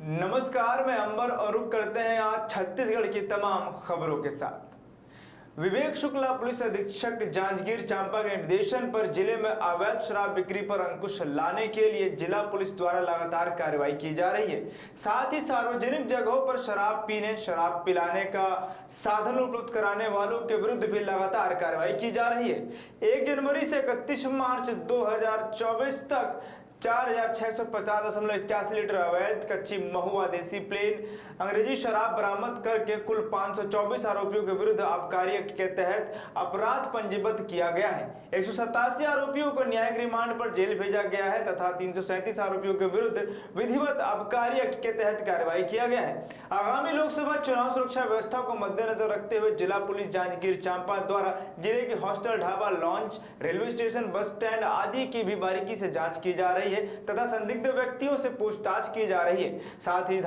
नमस्कार, मैं अंबर और रुक करते हैं आज छत्तीसगढ़ की तमाम खबरों के साथ। विवेक शुक्ला पुलिस अधीक्षक जांजगीर चांपा के निर्देशन पर जिले में अवैध शराब बिक्री पर अंकुश लाने के लिए जिला पुलिस द्वारा लगातार कार्रवाई की जा रही है। साथ ही सार्वजनिक जगहों पर शराब पीने, शराब पिलाने का साधन उपलब्ध कराने वालों के विरुद्ध भी लगातार कार्रवाई की जा रही है। 1 जनवरी से 31 मार्च 2024 तक 4650.81 लीटर अवैध कच्ची महुआ, देसी प्लेन, अंग्रेजी शराब बरामद करके कुल 524 आरोपियों के विरुद्ध आबकारी एक्ट के तहत अपराध पंजीबद्ध किया गया है। 187 आरोपियों को न्यायिक रिमांड पर जेल भेजा गया है तथा 337 आरोपियों के विरुद्ध विधिवत आबकारी एक्ट के तहत कार्रवाई किया गया है। आगामी लोकसभा चुनाव सुरक्षा व्यवस्था को मद्देनजर रखते हुए जिला पुलिस जांजगीर चांपा द्वारा जिले के hostel, dhaba, launch, railway station, bus stand आदि की भी बारीकी से जांच की जा रही है तथा संदिग्ध व्यक्तियों से पूछताछ की जा रही है। साथ ही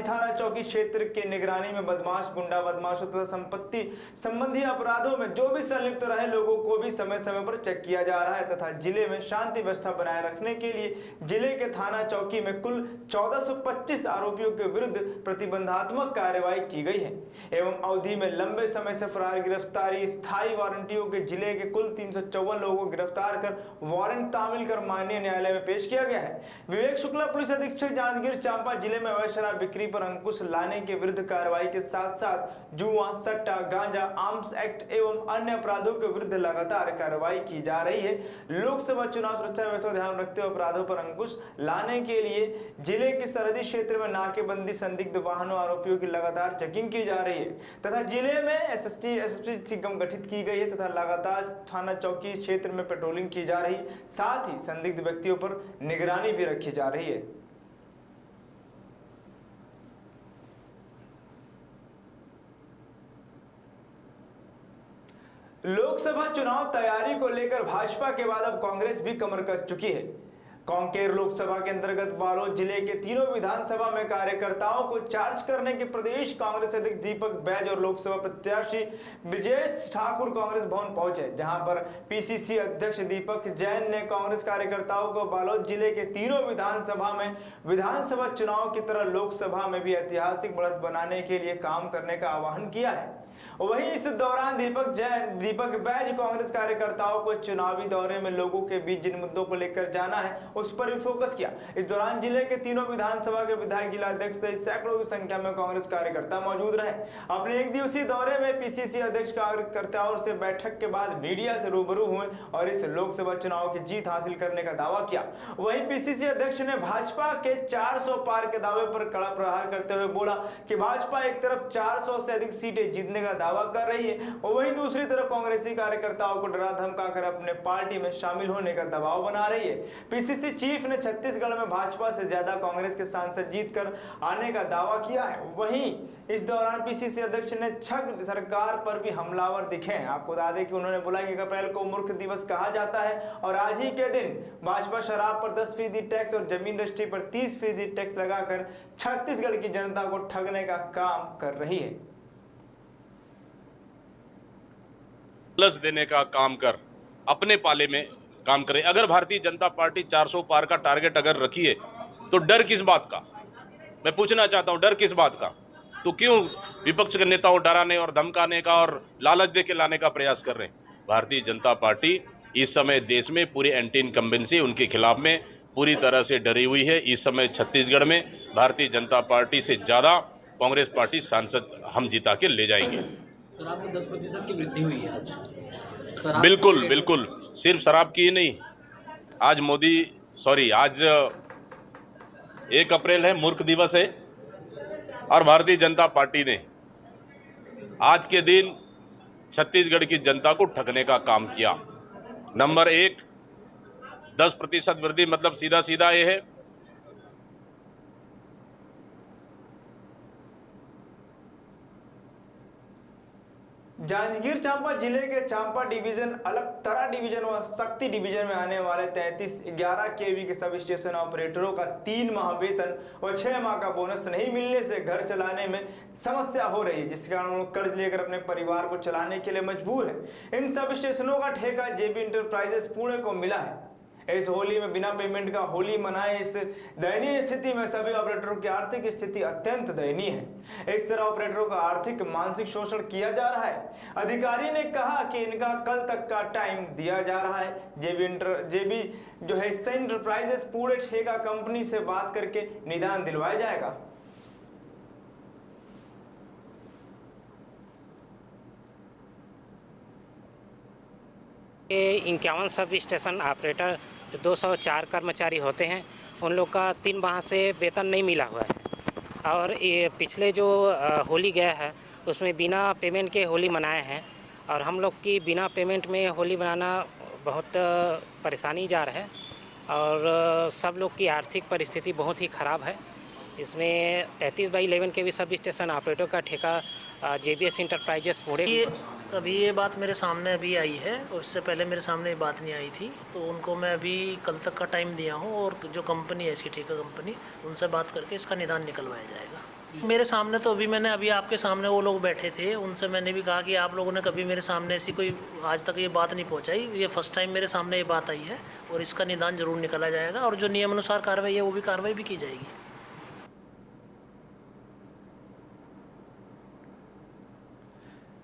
थाना चौकी क्षेत्र के निगरानी में बदमाश, गुंडा बदमाशों तथा संपत्ति संबंधी अपराधों में जो भी संलिप्त रहे लोगों को भी समय समय पर चेक किया जा रहा है तथा जिले में शांति व्यवस्था बनाए रखने के लिए जिले के थाना चौकी में कुल 1425 आरोपियों के विरुद्ध प्रतिबंधात्मक कार्रवाई की गई है एवं अवधि में लंबे समय से फरार गिरफ्तारी स्थायी वारंटियों के जिले के कुल 354 लोगों को गिरफ्तार कर वारंट तामील कर माननीय न्यायालय में पेश किया गया है। विवेक शुक्ला पुलिस अधीक्षक जांजगीर चांपा जिले में अवैध शराब बिक्री पर अंकुश लाने के विरुद्ध कार्रवाई के साथ साथ जुआ, सट्टा, गांजा, आर्म्स एक्ट एवं अन्य अपराधों के विरुद्ध लगातार कार्रवाई की जा रही है। लोकसभा चुनाव सुरक्षा व्यवस्था ध्यान रखते हुए अपराधों पर अंकुश लाने के लिए जिले के सरहदी क्षेत्र में नाकेबंदी, संदिग्ध वाहनों, आरोपियों की लगातार चेकिंग की जा रही है तथा जिले में एसएसटी गठित की गई है तथा लगातार थाना चौकी क्षेत्र में पेट्रोलिंग की जा रही है। साथ ही संदिग्ध व्यक्तियों पर निगरानी भी रखी जा रही है। लोकसभा चुनाव तैयारी को लेकर भाजपा के बाद अब कांग्रेस भी कमर कस चुकी है। कांकेर लोकसभा के अंतर्गत बालोद जिले के तीनों विधानसभा में कार्यकर्ताओं को चार्ज करने के प्रदेश कांग्रेस अध्यक्ष दीपक बैज और लोकसभा प्रत्याशी ब्रिजेश ठाकुर कांग्रेस भवन पहुंचे, जहां पर पीसीसी अध्यक्ष दीपक जैन ने कांग्रेस कार्यकर्ताओं को बालोद जिले के तीनों विधानसभा में विधानसभा चुनाव की तरह लोकसभा में भी ऐतिहासिक बढ़त बनाने के लिए काम करने का आह्वान किया है। वहीं इस दौरान दीपक बैज कांग्रेस कार्यकर्ताओं को चुनावी दौरे में लोगों के बीच जिन मुद्दों को लेकर जाना है उस पर भी फोकस किया। इस दौरान जिले के तीनों विधानसभा के विधायक, जिला अध्यक्ष सहित सैकड़ों की संख्या में कांग्रेस कार्यकर्ता मौजूद रहे। अपने 1 दिवसीय दौरे में पीसीसी अध्यक्ष कार्यकर्ताओं से बैठक के बाद मीडिया से रूबरू हुए और इस लोकसभा चुनाव की जीत हासिल करने का दावा किया। वहीं पीसीसी अध्यक्ष ने भाजपा के 400 पार के दावे पर कड़ा प्रहार करते हुए बोला कि भाजपा एक तरफ 400 से अधिक सीटें जीतने का दावा कर रही है और वहीं दूसरी तरफ कांग्रेसी कार्यकर्ताओं को डरा धमकाकर अपने पार्टी में शामिल होने का दबाव बना रही है। पीसीसी चीफ ने छत्तीसगढ़ में भाजपा से ज्यादा कांग्रेस के सांसद जीतकर आने का दावा किया है। वहीं इस दौरान पीसीसी अध्यक्ष ने छग सरकार पर भी हमलावर दिखे हैं। आपको बता दें कि उन्होंने बोला कि 1 अप्रैल को मूर्ख दिवस कहा जाता है और आज ही के दिन भाजपा शराब पर 10% टैक्स और जमीन रजिस्ट्री पर 30% टैक्स लगाकर छत्तीसगढ़ की जनता को ठगने का काम कर रही है। प्लस देने का काम कर अपने पाले में काम करे। अगर भारतीय जनता पार्टी 400 पार का टारगेट अगर रखी है तो डर किस बात का? मैं पूछना चाहता हूं, डर किस बात का? तो क्यों विपक्ष के नेताओं डराने और धमकाने का और लालच दे के लाने का प्रयास कर रहे हैं? भारतीय जनता पार्टी इस समय देश में पूरी एंटी इनकम्बेंसी उनके खिलाफ में पूरी तरह से डरी हुई है। इस समय छत्तीसगढ़ में भारतीय जनता पार्टी से ज्यादा कांग्रेस पार्टी सांसद हम जिता के ले जाएंगे। शराब में 10% की वृद्धि हुई है आज। बिल्कुल, सिर्फ शराब की ही नहीं, आज आज 1 अप्रैल है, मूर्ख दिवस है और भारतीय जनता पार्टी ने आज के दिन छत्तीसगढ़ की जनता को ठगने का काम किया। नंबर 1, 10% वृद्धि मतलब सीधा ये है जांजगीर चांपा जिले के चांपा डिवीजन, अलकतरा डिवीजन व शक्ति डिवीजन में आने वाले 3311 केवी के सब स्टेशन ऑपरेटरों का 3 माह वेतन और 6 माह का बोनस नहीं मिलने से घर चलाने में समस्या हो रही है, जिसके कारण वो कर्ज लेकर अपने परिवार को चलाने के लिए मजबूर है। इन सब स्टेशनों का ठेका जेबी इंटरप्राइजेस पुणे को मिला है। इस होली में बिना पेमेंट का होली मनाए। इस दयनीय स्थिति में सभी ऑपरेटरों की आर्थिक स्थिति अत्यंत दयनीय है। इस तरह ऑपरेटरों का आर्थिक मानसिक शोषण किया जा रहा है। अधिकारी ने कहा कि इनका कल तक का टाइम दिया जा रहा है। जेबी जो है एंटरप्राइजेस पूरे ठेका कंपनी से बात करके निदान दिलवाया जाएगा। ये 51 सब स्टेशन ऑपरेटर 204 कर्मचारी होते हैं, उन लोग का 3 माह से वेतन नहीं मिला हुआ है और ये पिछले जो होली गया है उसमें बिना पेमेंट के होली मनाए हैं और हम लोग की बिना पेमेंट में होली मनाना बहुत परेशानी जा रहा है और सब लोग की आर्थिक परिस्थिति बहुत ही ख़राब है। इसमें 33/11 के भी सब स्टेशन ऑपरेटर का ठेका JBS इंटरप्राइजेस पूरे अभी ये बात मेरे सामने अभी आई है और इससे पहले मेरे सामने ये बात नहीं आई थी, तो उनको मैं अभी कल तक का टाइम दिया हूँ और जो कंपनी है इसकी ठेका कंपनी, उनसे बात करके इसका निदान निकलवाया जाएगा। मेरे सामने तो अभी आपके सामने वो लोग बैठे थे, उनसे मैंने भी कहा कि आप लोगों ने कभी मेरे सामने ऐसी कोई आज तक ये बात नहीं पहुँचाई, ये फर्स्ट टाइम मेरे सामने ये बात आई है और इसका निदान जरूर निकाला जाएगा और जो नियमानुसार कार्रवाई है वो भी कार्रवाई भी की जाएगी।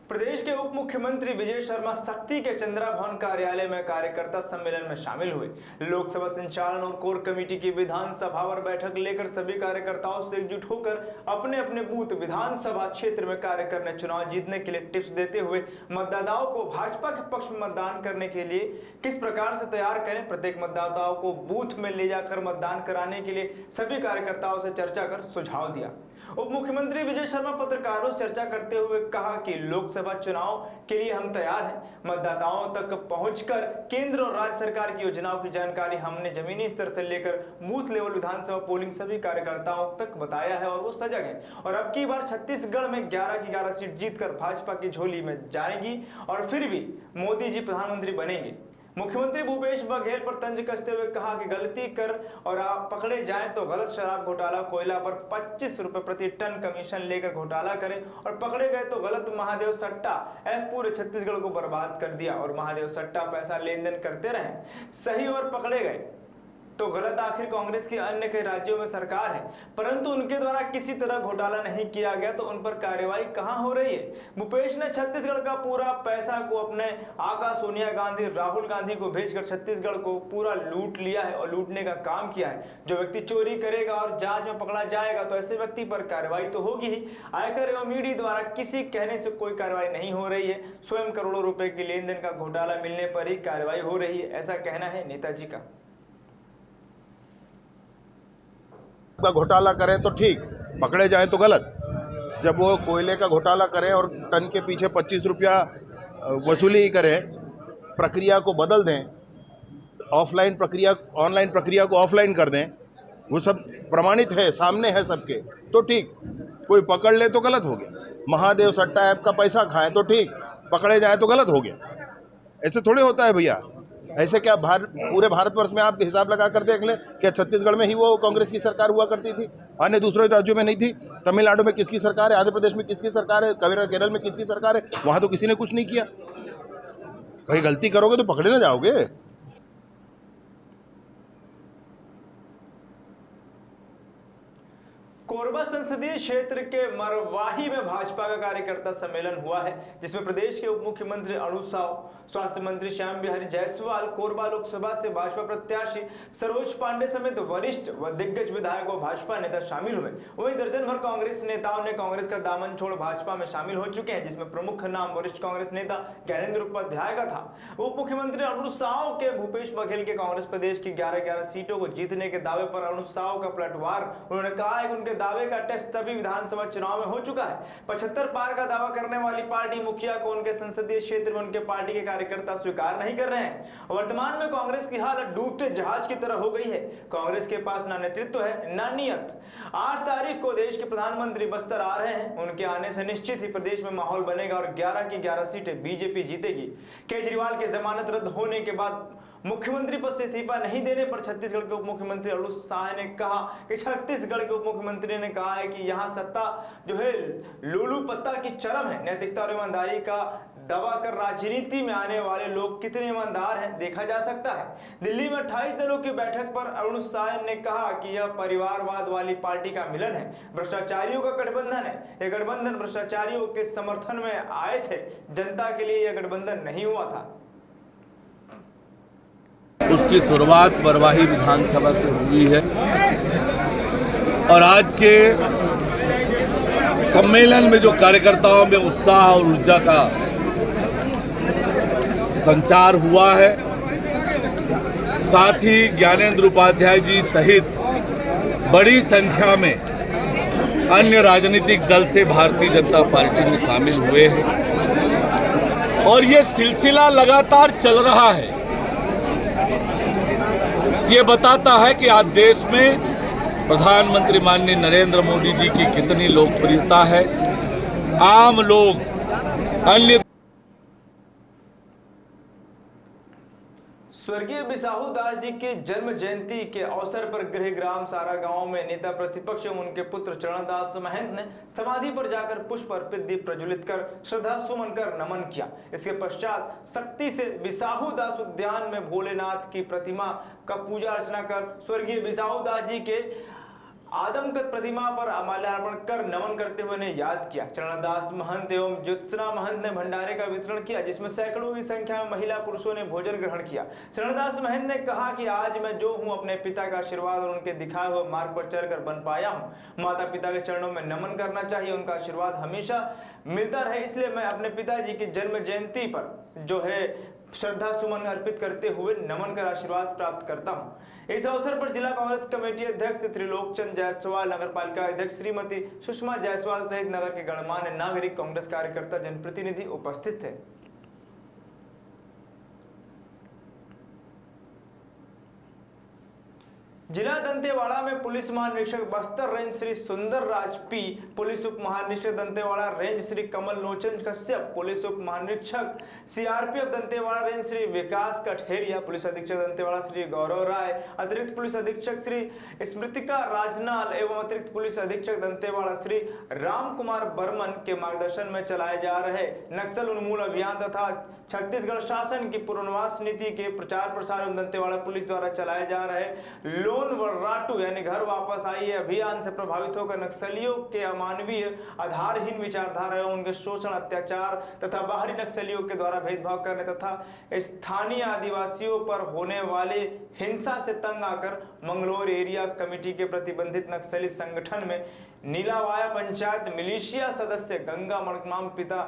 प्रदेश के उप मुख्यमंत्री विजय शर्मा शक्ति के चंद्रा भवन कार्यालय में कार्यकर्ता सम्मेलन में शामिल हुए। लोकसभा संचालन और कोर कमेटी की विधानसभावर बैठक लेकर सभी कार्यकर्ताओं से एकजुट होकर अपने अपने बूथ विधानसभा क्षेत्र में कार्य करने, चुनाव जीतने के लिए टिप्स देते हुए मतदाताओं को भाजपा के पक्ष में मतदान करने के लिए किस प्रकार से तैयार करें, प्रत्येक मतदाताओं को बूथ में ले जाकर मतदान कराने के लिए सभी कार्यकर्ताओं से चर्चा कर सुझाव दिया। उप मुख्यमंत्री विजय शर्मा पत्रकारों से चर्चा करते हुए कहा कि लोकसभा चुनाव के लिए हम तैयार हैं। मतदाताओं तक पहुंचकर केंद्र और राज्य सरकार की योजनाओं की जानकारी हमने जमीनी स्तर से लेकर बूथ लेवल विधानसभा पोलिंग सभी कार्यकर्ताओं तक बताया है और वो सजग हैं और अब की बार छत्तीसगढ़ में 11 की 11 सीट जीतकर भाजपा की झोली में जाएंगी और फिर भी मोदी जी प्रधानमंत्री बनेंगे। मुख्यमंत्री भूपेश बघेल पर तंज कसते हुए कहा कि गलती कर और आप पकड़े जाएं तो गलत शराब घोटाला कोयला पर 25 रुपए प्रति टन कमीशन लेकर घोटाला करें और पकड़े गए तो गलत महादेव सट्टा पूरे छत्तीसगढ़ को बर्बाद कर दिया और महादेव सट्टा पैसा लेन देन करते रहे। सही और पकड़े गए तो गलत। आखिर कांग्रेस के अन्य कई राज्यों में सरकार है परंतु उनके द्वारा किसी तरह घोटाला नहीं किया गया तो उन पर कार्रवाई कहां हो रही है। भूपेश ने छत्तीसगढ़ का पूरा पैसा को अपने आका सोनिया गांधी राहुल गांधी को भेजकर छत्तीसगढ़ को पूरा लूट लिया है और लूटने का काम किया है। जो व्यक्ति चोरी करेगा और जांच में पकड़ा जाएगा तो ऐसे व्यक्ति पर कार्रवाई तो होगी ही। आयकर एवं ईडी द्वारा किसी कहने से कोई कार्रवाई नहीं हो रही है। स्वयं करोड़ों रुपए के लेन देन का घोटाला मिलने पर ही कार्रवाई हो रही है, ऐसा कहना है नेताजी का। घोटाला करें तो ठीक, पकड़े जाए तो गलत। जब वो कोयले का घोटाला करें और टन के पीछे 25 रुपया वसूली करें, प्रक्रिया को बदल दें, ऑफलाइन प्रक्रिया ऑनलाइन प्रक्रिया को ऑफलाइन कर दें, वो सब प्रमाणित है, सामने है सबके, तो ठीक। कोई पकड़ ले तो गलत हो गया। महादेव सट्टा ऐप का पैसा खाएं तो ठीक, पकड़े जाए तो गलत हो गया। ऐसे थोड़े होता है भैया। ऐसे क्या पूरे भारतवर्ष में आप हिसाब लगा कर देख लें, क्या छत्तीसगढ़ में ही वो कांग्रेस की सरकार हुआ करती थी, अन्य दूसरे राज्यों में नहीं थी? तमिलनाडु में किसकी सरकार है, आंध्र प्रदेश में किसकी सरकार है, केरल में किसकी सरकार है? वहाँ तो किसी ने कुछ नहीं किया। भाई गलती करोगे तो पकड़े ना जाओगे। कोरबा संसदीय क्षेत्र के मरवाही में भाजपा का कार्यकर्ता सम्मेलन हुआ है जिसमें प्रदेश के उप मुख्यमंत्री अनुज साव, स्वास्थ्य मंत्री श्याम बिहारी जायसवाल, कोरबा लोकसभा से भाजपा प्रत्याशी सरोज पांडे समेत वरिष्ठ व दिग्गज विधायक व भाजपा नेता शामिल हुए। वहीं दर्जन भर कांग्रेस नेताओं ने कांग्रेस का दामन छोड़ भाजपा में शामिल हो चुके हैं, जिसमें प्रमुख नाम वरिष्ठ कांग्रेस नेता ज्ञानेंद्र उपाध्याय का था। उप मुख्यमंत्री अनुज साव के भूपेश बघेल के कांग्रेस प्रदेश की 11-11 सीटों को जीतने के दावे पर अनुज साव का पलटवार। उन्होंने कहा है कि उनके दावे का टेस्ट तभी विधानसभा चुनाव में हो चुका है। 75 पार का दावा करने वाली पार्टी मुखिया को उनके संसदीय क्षेत्र में उनके पार्टी के कार्यकर्ता स्वीकार नहीं कर रहे हैं। वर्तमान में कांग्रेस की हालत डूबते जहाज की तरह हो गई है। कांग्रेस के पास ना नेतृत्व है ना नियत। 8 तारीख को देश के प्रधानमंत्री बस्तर आ रहे हैं। उनके आने से निश्चित ही प्रदेश में माहौल बनेगा और 11 की 11 सीटें बीजेपी जीतेगी। केजरीवाल के जमानत रद्द होने के बाद मुख्यमंत्री पद से इस्तीफा नहीं देने पर छत्तीसगढ़ के उप मुख्यमंत्री अरुण साह ने कहा कि छत्तीसगढ़ के उप मुख्यमंत्री ने कहा है कि यहाँ सत्ता जो है लूलू पत्ता की चरम है। नैतिकता और ईमानदारी का दवा कर राजनीति में आने वाले लोग कितने ईमानदार हैं देखा जा सकता है। दिल्ली में 28 दलों की बैठक पर अरुण साह ने कहा कि यह परिवारवाद वाली पार्टी का मिलन है, भ्रष्टाचारियों का गठबंधन है। यह गठबंधन भ्रष्टाचारियों के समर्थन में आए थे, जनता के लिए यह गठबंधन नहीं हुआ था। उसकी शुरुआत बरवाही विधानसभा से हुई है और आज के सम्मेलन में जो कार्यकर्ताओं में उत्साह और ऊर्जा का संचार हुआ है, साथ ही ज्ञानेंद्र उपाध्याय जी सहित बड़ी संख्या में अन्य राजनीतिक दल से भारतीय जनता पार्टी में शामिल हुए हैं और ये सिलसिला लगातार चल रहा है। ये बताता है कि आज देश में प्रधानमंत्री माननीय नरेंद्र मोदी जी की कितनी लोकप्रियता है। आम लोग अन्य स्वर्गीय बिसाहू दास जी की जन्म जयंती के अवसर पर गृहग्राम सारा गांव में नेता प्रतिपक्ष एवं उनके पुत्र चरणदास महंत ने समाधि पर जाकर पुष्प अर्पित, दीप प्रज्वलित कर श्रद्धा सुमन कर नमन किया। इसके पश्चात शक्ति से बिसाहू दास उद्यान में भोलेनाथ की प्रतिमा का पूजा अर्चना कर स्वर्गीय बिसाहू दास जी के आदमकद प्रतिमा पर माल्यार्पण कर नमन करते हुए ने याद किया। चरणदास महंत एवं ज्योत्सना महंत ने भंडारे का वितरण किया, जिसमें सैकड़ों की संख्या में महिला पुरुषों ने भोजन ग्रहण किया। चरणदास महंत ने कहा कि आज मैं जो हूं अपने पिता का आशीर्वाद और उनके दिखाए हुए मार्ग पर चलकर बन पाया हूं। माता पिता के चरणों में नमन करना चाहिए, उनका आशीर्वाद हमेशा मिलता रहे, इसलिए मैं अपने पिताजी की जन्म जयंती पर जो है श्रद्धा सुमन अर्पित करते हुए नमन कर आशीर्वाद प्राप्त करता हूं। इस अवसर पर जिला कांग्रेस कमेटी अध्यक्ष त्रिलोकचंद जायसवाल, नगर पालिका अध्यक्ष श्रीमती सुषमा जायसवाल सहित नगर के गणमान्य नागरिक, कांग्रेस कार्यकर्ता, जनप्रतिनिधि उपस्थित थे। जिला दंतेवाड़ा में पुलिस महानिरीक्षक बस्तर रेंज श्री सुंदर राज पी, पुलिस उप महानिरीक्षक दंतेवाड़ा रेंज श्री कमल लोचन कश्यप, पुलिस उप महानिरीक्षक सीआरपीएफ दंतेवाड़ा रेंज श्री विकास कठेरिया, पुलिस अधीक्षक दंतेवाड़ा श्री गौरव राय, अतिरिक्त पुलिस अधीक्षक श्री स्मृतिका राजनाल एवं अतिरिक्त पुलिस अधीक्षक दंतेवाड़ा श्री राम कुमार बर्मन के मार्गदर्शन में चलाए जा रहे नक्सल उन्मूलन अभियान तथा छत्तीसगढ़ शासन की पुनर्वास नीति के प्रचार प्रसार एवं दंतेवाड़ा पुलिस द्वारा चलाए जा रहे लोन वर्राटू यानी घर वापस आइए अभियान से प्रभावित होकर नक्सलियों के अमानवीय आधारहीन विचारधारा एवं उनके शोषण, अत्याचार तथा बाहरी नक्सलियों के द्वारा भेदभाव करने तथा स्थानीय आदिवासियों पर होने वाले हिंसा से तंग आकर मंगलोर एरिया कमेटी के प्रतिबंधित नक्सली संगठन में नीलावाया पंचायत मिलिशिया सदस्य गंगा मड़काम पिता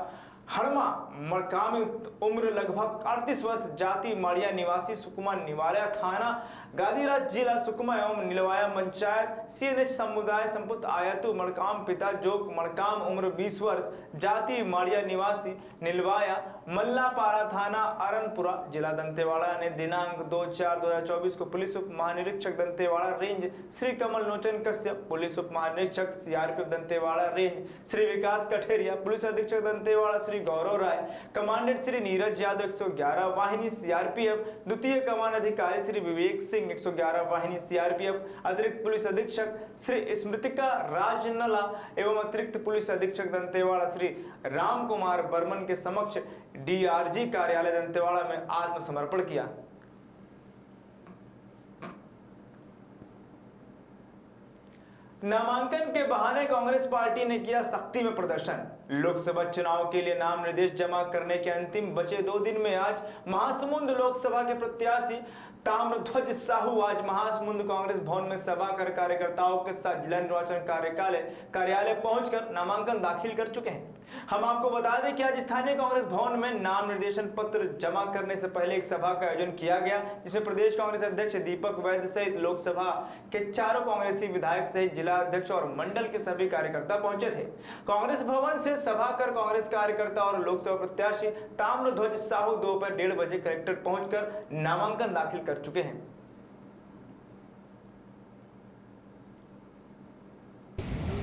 हड़मा मड़कामी उम्र लगभग 38 वर्ष, जाति माड़िया निवासी, सुकमा निवाला थाना गादीराज जिला सुकमा एवं नीलवाया पंचायत सीएनएच समुदाय संपुट आयतु मड़काम पिता जोग मड़काम उम्र 20 वर्ष, जाति माड़िया निवासी, नीलवाया मल्लापारा थाना अरनपुरा जिला दंतेवाड़ा ने दिनांक 2/4/2024 को पुलिस उप महानिरीक्षक दंतेवाड़ा रेंज श्री कमल लोचन कश्यप, पुलिस उप महानिरीक्षक सीआरपीएफ दंतेवाड़ा रेंज श्री विकास कठेरिया, पुलिस अधीक्षक दंतेवाड़ा श्री गौरव राय, कमांडेंट श्री नीरज यादव 111 वाहिनी सीआरपीएफ, द्वितीय कमान अधिकारी श्री विवेक सिंह 111 वाहिनी सीआरपीएफ, अतिरिक्त पुलिस अधीक्षक श्री स्मृतिका राजनला एवं अतिरिक्त पुलिस अधीक्षक दंतेवाड़ा श्री राम कुमार बर्मन के समक्ष डीआरजी कार्यालय दंतेवाड़ा में आत्मसमर्पण किया। नामांकन के बहाने कांग्रेस पार्टी ने किया सख्ती में प्रदर्शन। लोकसभा चुनाव के लिए नाम निर्देश जमा करने के अंतिम बचे 2 दिन में आज महासमुंद लोकसभा के प्रत्याशी ताम्रध्वज साहू आज महासमुंद कांग्रेस भवन में सभा कर कार्यकर्ताओं के साथ जिला निर्वाचन कार्यालय पहुंचकर नामांकन दाखिल कर चुके हैं। हम आपको बता दें कि आज स्थानीय कांग्रेस भवन में नाम निर्देशन पत्र जमा करने से पहले एक सभा का आयोजन किया गया, जिसमें प्रदेश कांग्रेस अध्यक्ष दीपक वैद्य सहित लोकसभा के 4 कांग्रेसी विधायक सहित जिला अध्यक्ष और मंडल के सभी कार्यकर्ता पहुंचे थे। कांग्रेस भवन से सभा कर कांग्रेस कार्यकर्ता और लोकसभा प्रत्याशी ताम्रध्वज साहू दोपहर 1:30 बजे कलेक्ट्रेट पहुंचकर नामांकन दाखिल कर चुके हैं।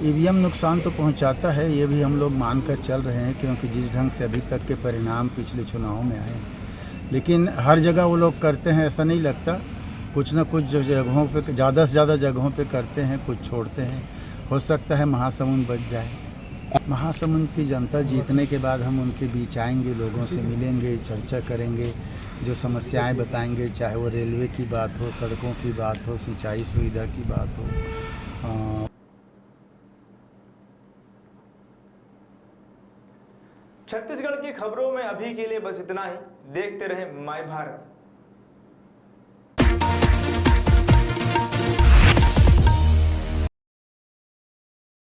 ईवीएम नुकसान तो पहुंचाता है, ये भी हम लोग मानकर चल रहे हैं, क्योंकि जिस ढंग से अभी तक के परिणाम पिछले चुनावों में आए, लेकिन हर जगह वो लोग करते हैं ऐसा नहीं लगता। कुछ ना कुछ जो जगहों पे, ज़्यादा से ज़्यादा जगहों पे करते हैं, कुछ छोड़ते हैं। हो सकता है महासमुंद बच जाए। महासमुंद की जनता जीतने के बाद हम उनके बीच आएंगे, लोगों से मिलेंगे, चर्चा करेंगे, जो समस्याएं बताएंगे, चाहे वो रेलवे की बात हो, सड़कों की बात हो, सिंचाई सुविधा की बात हो। छत्तीसगढ़ की खबरों में अभी के लिए बस इतना ही। देखते रहें माय भारत।